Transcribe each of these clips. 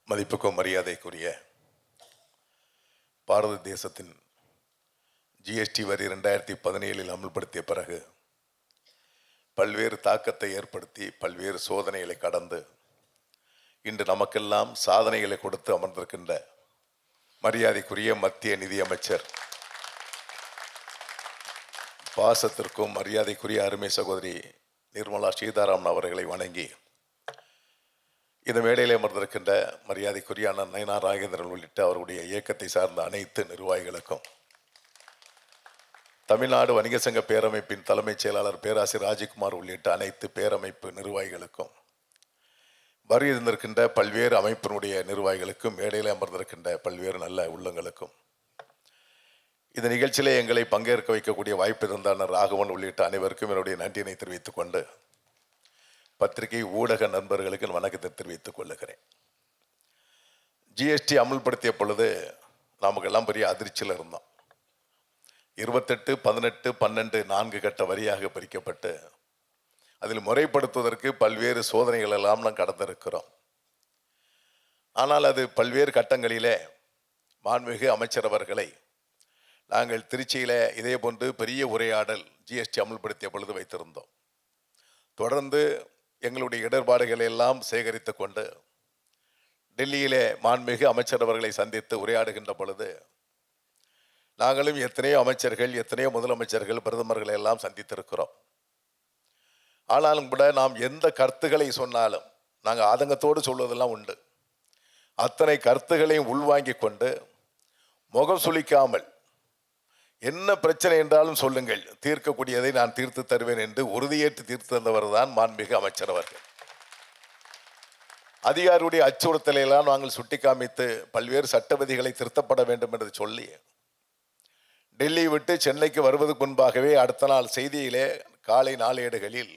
மதிப்புக்கும் மரியாதைக்குரிய பாரத தேசத்தின் ஜிஎஸ்டி வரி 2017 அமல்படுத்திய பிறகு பல்வேறு தாக்கத்தை ஏற்படுத்தி பல்வேறு சோதனைகளை கடந்து இன்று நமக்கெல்லாம் சாதனைகளை கொடுத்து அமர்ந்திருக்கின்ற மரியாதைக்குரிய மத்திய நிதியமைச்சர் பாசத்திற்கும் மரியாதைக்குரிய அருமை சகோதரி நிர்மலா சீதாராமன் அவர்களை வணங்கி இந்த மேடையில் அமர்ந்திருக்கின்ற மரியாதைக்குரிய அண்ணன் நயினார் நாகேந்திரன் உள்ளிட்ட அவருடைய இயக்கத்தை சார்ந்த அனைத்து நிர்வாகிகளுக்கும் தமிழ்நாடு வணிக சங்க பேரமைப்பின் தலைமைச் செயலாளர் பேராசிரியர் ராஜ்குமார் உள்ளிட்ட அனைத்து பேரமைப்பு நிர்வாகிகளுக்கும் வருகை இருந்திருக்கின்ற பல்வேறு அமைப்பினுடைய நிர்வாகிகளுக்கும் மேடையில் அமர்ந்திருக்கின்ற பல்வேறு நல்ல உள்ளங்களுக்கும் இந்த நிகழ்ச்சியிலே எங்களை பங்கேற்க வைக்கக்கூடிய வாய்ப்பு இருந்தான ராகவன் உள்ளிட்ட அனைவருக்கும் என்னுடைய நன்றியினை தெரிவித்துக் கொண்டு பத்திரிகை ஊடக நண்பர்களுக்கு வணக்கத்தை தெரிவித்துக் கொள்ளுகிறேன். ஜிஎஸ்டி அமல்படுத்திய பொழுது நமக்கெல்லாம் பெரிய அதிர்ச்சியில் இருந்தோம். 28, 18, 12 4 கட்ட வரியாக பிரிக்கப்பட்டு அதில் முறைப்படுத்துவதற்கு பல்வேறு சோதனைகள் எல்லாம் நாம் கடந்திருக்கிறோம். ஆனால் அது பல்வேறு கட்டங்களிலே மாண்புமிகு அமைச்சர் அவர்களை நாங்கள் திருச்சியில் இதே போன்று பெரிய உரையாடல் ஜிஎஸ்டி அமல்படுத்திய பொழுது வைத்திருந்தோம். தொடர்ந்து எங்களுடைய இடர்பாடுகளை எல்லாம் சேகரித்து கொண்டு டெல்லியிலே மாண்புமிகு அமைச்சர் அவர்களை சந்தித்து உரையாடுகின்ற பொழுது நாங்களும் எத்தனையோ அமைச்சர்கள் எத்தனையோ முதலமைச்சர்கள் பிரதமர்களை எல்லாம் சந்தித்திருக்கிறோம். ஆனாலும் கூட நாம் எந்த கருத்துக்களை சொன்னாலும் நாங்கள் ஆதங்கத்தோடு சொல்வதெல்லாம் உண்டு. அத்தனை கருத்துக்களையும் உள்வாங்கி கொண்டு முகம் சுளிக்காமல் என்ன பிரச்சனை என்றாலும் சொல்லுங்கள், தீர்க்கக்கூடியதை நான் தீர்த்து தருவேன் என்று உறுதியேற்று தீர்த்து தந்தவர் தான் மாண்புமிகு அமைச்சர் அவர்கள். அதிகாரியுடைய அச்சுறுத்தலை எல்லாம் நாங்கள் சுட்டிக்காமித்து பல்வேறு சட்ட விதிகளை திருத்தப்பட வேண்டும் என்று சொல்லி டெல்லி விட்டு சென்னைக்கு வருவதற்கு முன்பாகவே அடுத்த நாள் செய்தியிலே காலை நாளேடுகளில்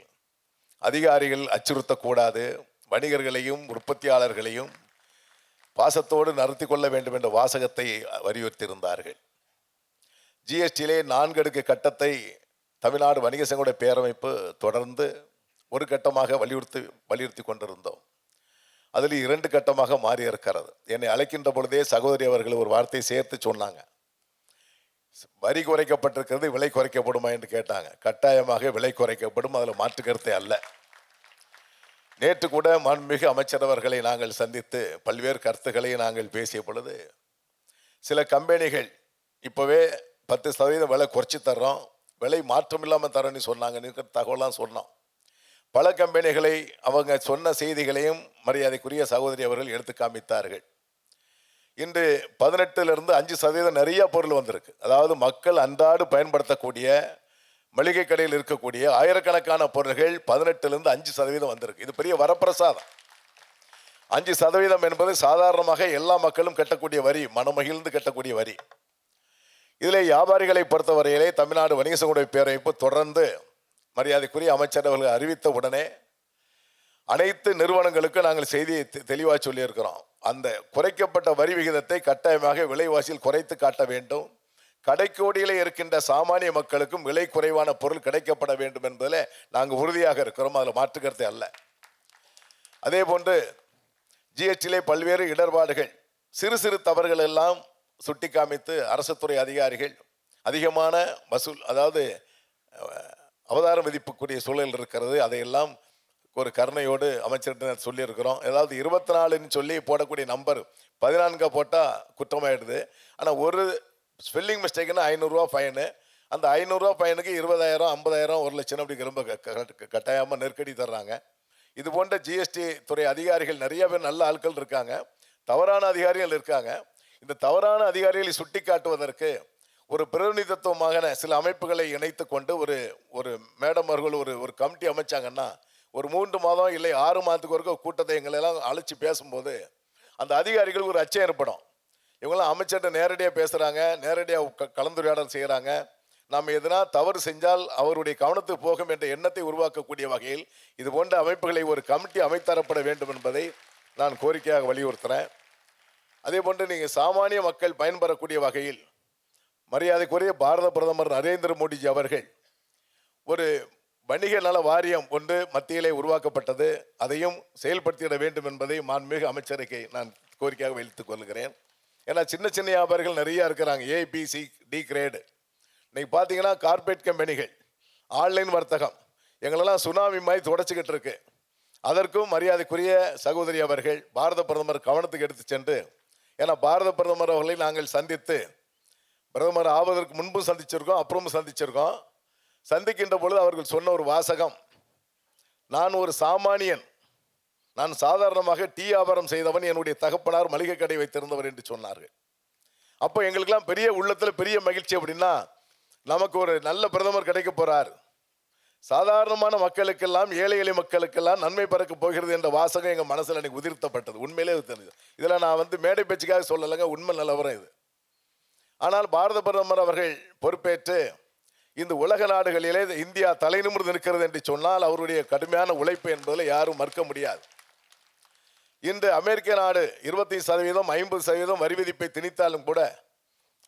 அதிகாரிகள் அச்சுறுத்தக்கூடாது, வணிகர்களையும் உற்பத்தியாளர்களையும் பாசத்தோடு நடத்தி கொள்ள வேண்டும் என்ற வாசகத்தை வலியுறுத்தியிருந்தார்கள். ஜிஎஸ்டியிலே 4 அடுக்கு கட்டத்தை தமிழ்நாடு வணிக சங்கோட பேரமைப்பு தொடர்ந்து ஒரு கட்டமாக வலியுறுத்தி கொண்டிருந்தோம். அதில் 2 கட்டமாக மாறி இருக்கிறது. என்னை அழைக்கின்ற பொழுதே சகோதரி அவர்கள் ஒரு வார்த்தையை சேர்த்து சொன்னாங்க. வரி குறைக்கப்பட்டிருக்கிறது, விலை குறைக்கப்படுமா என்று கேட்டாங்க. கட்டாயமாக விலை குறைக்கப்படும், அதில் மாற்று கருத்தை அல்ல. நேற்று கூட மாண்புமிகு அமைச்சர் அவர்களை நாங்கள் சந்தித்து பல்வேறு கருத்துக்களை நாங்கள் பேசிய பொழுது சில கம்பெனிகள் இப்போவே 10% விலை குறைச்சி தர்றோம், விலை மாற்றம் இல்லாமல் தரோன்னு சொன்னாங்க. தகவலாம் சொன்னோம். பல கம்பெனிகளை அவங்க சொன்ன செய்திகளையும் மரியாதைக்குரிய சகோதரி அவர்கள் எடுத்து காமித்தார்கள். இன்று 18% 5% நிறைய பொருள் வந்திருக்கு. அதாவது மக்கள் அன்றாடு பயன்படுத்தக்கூடிய மளிகை கடையில் இருக்கக்கூடிய ஆயிரக்கணக்கான பொருள்கள் 18% 5% வந்திருக்கு. இது பெரிய வரப்பிரசாதம். 5% என்பது சாதாரணமாக எல்லா மக்களும் கட்டக்கூடிய வரி, மனமகிழ்ந்து கட்டக்கூடிய வரி. இதில் வியாபாரிகளை பொறுத்தவரையிலே தமிழ்நாடு வணிக சங்கோட பேரமைப்பு தொடர்ந்து மரியாதைக்குரிய அமைச்சர் அவர்கள் அறிவித்த உடனே அனைத்து நிறுவனங்களுக்கு நாங்கள் செய்தியை தெளிவாக சொல்லியிருக்கிறோம். அந்த குறைக்கப்பட்ட வரி விகிதத்தை கட்டாயமாக விலைவாசியில் குறைத்து காட்ட வேண்டும். கடைக்கோடியிலே இருக்கின்ற சாமானிய மக்களுக்கும் விலை குறைவான பொருள் கிடைக்கப்பட வேண்டும் என்பதில் நாங்கள் உறுதியாக இருக்கிறோம். அதில் மாற்றுக்கருத்தை அல்ல. அதே போன்று ஜிஎஸ்டியிலே பல்வேறு இடர்பாடுகள், சிறு சிறு தவறுகள் எல்லாம் சுட்டி காமித்து அரசு துறை அதிகாரிகள் அதிகமான வசூல், அதாவது அவதாரம் விதிப்புக்கூடிய சூழல் இருக்கிறது. அதையெல்லாம் ஒரு கருணையோடு அமைச்சர்கிட்ட சொல்லியிருக்கிறோம். ஏதாவது 24ன்னு சொல்லி போடக்கூடிய நம்பர் 14 போட்டால் குற்றமாயிடுது. ஆனால் ஒரு ஸ்பெல்லிங் மிஸ்டேக்குன்னு 500 ரூபா ஃபைனு. அந்த 500 ரூபா ஃபைனுக்கு 20,000, 50,000, 1 லட்சம் அப்படி ரொம்ப கட்டாயமாக நெருக்கடி தர்றாங்க. இது போன்ற ஜிஎஸ்டி துறை அதிகாரிகள் நிறைய பேர் நல்ல ஆட்கள் இருக்காங்க, தவறான அதிகாரிகள் இருக்காங்க. இந்த தவறான அதிகாரிகளை சுட்டி காட்டுவதற்கு ஒரு பிரதிநிதித்துவமாக சில அமைப்புகளை இணைத்து கொண்டு ஒரு மேடம் அவர்கள் ஒரு கமிட்டி அமைச்சாங்கன்னா ஒரு 3 மாதம் இல்லை 6 மாதத்துக்கு ஒரு கூட்டத்தை எங்களெல்லாம் அழைச்சி பேசும்போது அந்த அதிகாரிகள் ஒரு அச்சம் ஏற்படும். இவங்களாம் அமைச்சர்கிட்ட நேரடியாக பேசுகிறாங்க, நேரடியாக கலந்துரையாடல் செய்கிறாங்க. நாம் எதனா தவறு செஞ்சால் அவருடைய கவனத்துக்கு போகும் என்ற எண்ணத்தை உருவாக்கக்கூடிய வகையில் இது போன்ற அமைப்புகளை ஒரு கமிட்டி அமைத்தரப்பட வேண்டும் என்பதை நான் கோரிக்கையாக வலியுறுத்துகிறேன். அதே போன்று நீங்கள் சாமானிய மக்கள் பயன்பெறக்கூடிய வகையில் மரியாதைக்குரிய பாரத பிரதமர் நரேந்திர மோடிஜி அவர்கள் ஒரு வணிக நல வாரியம் ஒன்று மத்தியிலே உருவாக்கப்பட்டது. அதையும் செயல்படுத்திட வேண்டும் என்பதை மாண்புமிகு அமைச்சருக்கு நான் கோரிக்கையாக வைத்துக் கொள்கிறேன். ஏன்னா சின்ன சின்ன வியாபாரிகள் நிறைய இருக்கிறாங்க, ABC D கிரேடு. இன்னைக்கு பார்த்தீங்கன்னா கார்பரேட் கம்பெனிகள், ஆன்லைன் வர்த்தகம் எங்களெல்லாம் சுனாமி மாதிரி தொடச்சிக்கிட்டு இருக்கு. அதற்கும் மரியாதைக்குரிய சகோதரி அவர்கள் பாரத பிரதமர் கவனத்துக்கு எடுத்து சென்று, ஏன்னா பாரத பிரதமர் அவர்களை நாங்கள் சந்தித்து, பிரதமர் ஆவதற்கு முன்பு சந்திச்சிருக்கோம், அப்புறமும் சந்திச்சிருக்கோம். சந்திக்கின்ற பொழுது அவர்கள் சொன்ன ஒரு வாசகம், நான் ஒரு சாமானியன், நான் சாதாரணமாக டீ வியாபாரம் செய்தவன், என்னுடைய தகப்பனார் மளிகை கடை வைத்திருந்தவர் என்று சொன்னார்கள். அப்போ எங்களுக்கெல்லாம் பெரிய உள்ளத்தில் பெரிய மகிழ்ச்சி. அப்படின்னா நமக்கு ஒரு நல்ல பிரதமர் கிடைக்க போறார், சாதாரணமான மக்களுக்கெல்லாம், ஏழை எளிய மக்களுக்கெல்லாம் நன்மை பறக்க போகிறது என்ற வாசகம் எங்கள் மனசில் எனக்கு உதிர்த்தப்பட்டது. உண்மையிலே தெரிஞ்சது. இதில் நான் மேடை பேச்சுக்காக சொல்லலைங்க, உண்மை நிலவரம் இது. ஆனால் பாரத பிரதமர் அவர்கள் பொறுப்பேற்று இந்த உலக நாடுகளிலே இந்தியா தலை நிமிர்ந்து நிற்கிறது என்று சொன்னால் அவருடைய கடுமையான உழைப்பு என்பதில் யாரும் மறுக்க முடியாது. இன்று அமெரிக்க நாடு 25%, 50% வரி விதிப்பை திணித்தாலும் கூட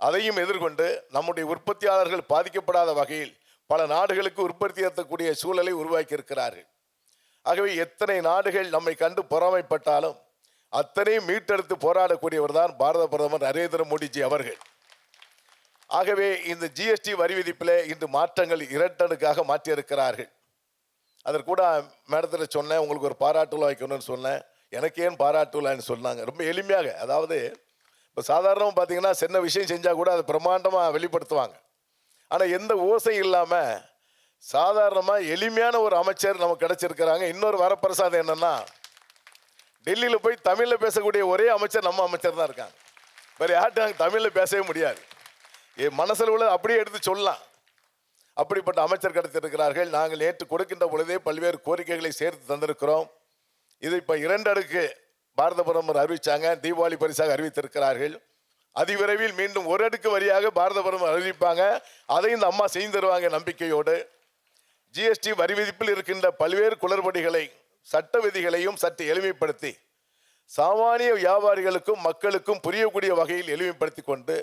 அதையும் எதிர்கொண்டு நம்முடைய உற்பத்தியாளர்கள் பாதிக்கப்படாத வகையில் பல நாடுகளுக்கு உற்பத்தி ஏற்றக்கூடிய சூழலை உருவாக்கி இருக்கிறார்கள். ஆகவே எத்தனை நாடுகள் நம்மை கண்டு பொறாமைப்பட்டாலும் அத்தனையும் மீட்டெடுத்து போராடக்கூடியவர் தான் பாரத பிரதமர் நரேந்திர மோடிஜி அவர்கள். ஆகவே இந்த GST வரி விதிப்பில் இன்று மாற்றங்கள் இரட்டடுக்காக மாற்றியிருக்கிறார்கள். அதற்கு கூட மேடத்தில் சொன்னேன், உங்களுக்கு ஒரு பாராட்டு விழா வைக்கணும்னு சொன்னேன். எனக்கு ஏன் பாராட்டு விழான்னு சொன்னாங்க. ரொம்ப எளிமையாக, அதாவது இப்போ சாதாரணமாக பார்த்தீங்கன்னா சின்ன விஷயம் செஞ்சால் கூட அதை பிரம்மாண்டமாக வெளிப்படுத்துவாங்க. ஆனால் எந்த ஓசை இல்லாமல் சாதாரணமாக எளிமையான ஒரு அமைச்சர் நமக்கு கிடைச்சிருக்கிறாங்க. இன்னொரு வரப்பிரசாதம் என்னன்னா, டெல்லியில் போய் தமிழில் பேசக்கூடிய ஒரே அமைச்சர் நம்ம அமைச்சர் தான் இருக்காங்க. வேறு யார்கிட்ட நாங்கள் தமிழில் பேசவே முடியாது. என் மனசில் உள்ள அப்படியே எடுத்து சொல்லலாம். அப்படிப்பட்ட அமைச்சர் கிடைத்திருக்கிறார்கள். நாங்கள் நேற்று கொடுக்கின்ற பொழுதே பல்வேறு கோரிக்கைகளை சேர்த்து தந்திருக்கிறோம். இது இப்போ 2 அடுக்கு பாரத பிரதமர் அறிவிச்சாங்க, தீபாவளி பரிசாக அறிவித்திருக்கிறார்கள். அதிவிரைவில் மீண்டும் 1 அடுக்கு வரியாக பாரத பிரதமர் அறிவிப்பாங்க. அதையும் இந்த அம்மா செய்து தருவாங்க நம்பிக்கையோடு. GST வரி விதிப்பில் இருக்கின்ற பல்வேறு குளறுபடிகளை, சட்ட விதிகளையும் சற்று எளிமைப்படுத்தி சாமானிய வியாபாரிகளுக்கும் மக்களுக்கும் புரியக்கூடிய வகையில் எளிமைப்படுத்தி கொண்டு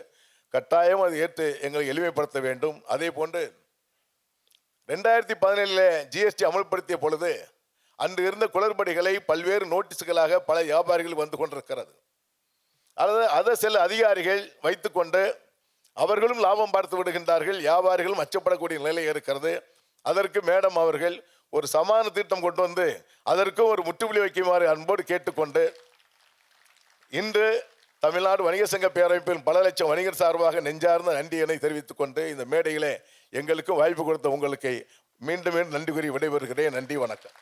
கட்டாயம் அதை ஏற்று எங்களை எளிமைப்படுத்த வேண்டும். அதே போன்று 2017 GST அமல்படுத்திய பொழுது அன்று இருந்த குளறுபடிகளை பல்வேறு நோட்டீஸ்களாக பல வியாபாரிகள் வந்து கொண்டிருக்கிறது. அதை சில அதிகாரிகள் வைத்துக்கொண்டு அவர்களும் லாபம் பார்த்து விடுகின்றார்கள், வியாபாரிகளும் அச்சப்படக்கூடிய நிலை இருக்கிறது. அதற்கு மேடம் அவர்கள் ஒரு சமான திட்டம் கொண்டு வந்து அதற்கும் ஒரு முற்றுப்புள்ளி வைக்குமாறு அன்போடு கேட்டுக்கொண்டு, இன்று தமிழ்நாடு வணிக சங்க பேரமைப்பின் பல லட்சம் வணிகர் சார்பாக நெஞ்சார்ந்த நன்றியினை தெரிவித்துக் கொண்டு இந்த மேடையிலே எங்களுக்கும் வாய்ப்பு கொடுத்த உங்களுக்கு மீண்டும் நன்றி கூறி விடைபெறுகிறேன். நன்றி, வணக்கம்.